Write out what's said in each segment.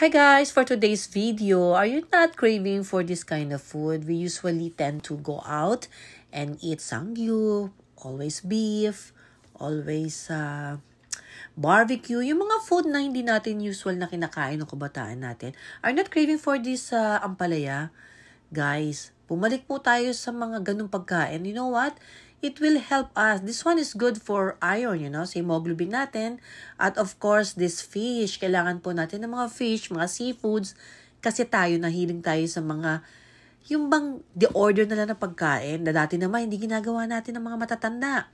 Hi guys, for today's video, are you not craving for this kind of food? We usually tend to go out and eat sangyup, always beef, always barbecue. Yung mga food na hindi natin usual na kinakain ng kabataan natin. Are you not craving for this ampalaya? Guys, bumalik po tayo sa mga ganung pagkain. You know what? It will help us. This one is good for iron, sa hemoglobin natin. At of course, this fish, kailangan po natin ng mga fish, mga seafoods. Kasi tayo, nahiling tayo sa mga, yung bang the-order na lang na pagkain, na dati naman hindi ginagawa natin ng mga matatanda.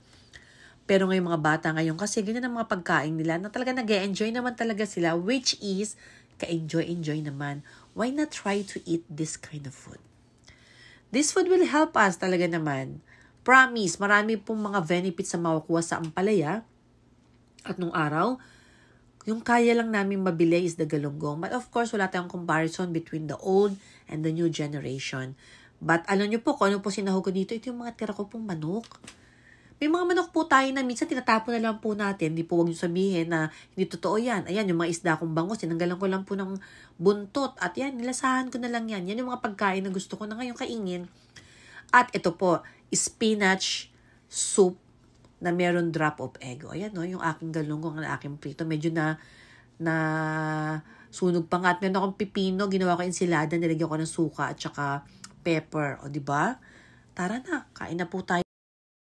Pero ngayong mga bata ngayon, kasi ganyan ang mga pagkain nila, na talaga nag-enjoy naman talaga sila, which is, ka-enjoy naman. Why not try to eat this kind of food? This food will help us talaga naman. Promise, marami pong mga benefits na makukuha sa ampalaya. At nung araw, yung kaya lang namin mabili is the galunggong. But of course, wala tayong comparison between the old and the new generation. But alam nyo po kung ano po sinahog ko dito, ito yung mga tira ko pong manok. May mga manok po tayo na minsan tinatapon na lang po natin. Hindi po huwag nyo sabihin na hindi totoo yan. Ayan, yung mga isda kong bangus, tinanggalan ko lang po ng buntot. At yan, nilasahan ko na lang yan. Yan yung mga pagkain na gusto ko na ngayon kaingin. At ito po, spinach soup na meron drop of egg. Ayan, no, yung aking galunggong, ang aking prito. Medyo na sunog pa nga. At meron akong pipino, ginawa ko ensilada, nilagyan ko ng suka at saka pepper. O, diba? Tara na, kain na po tayo.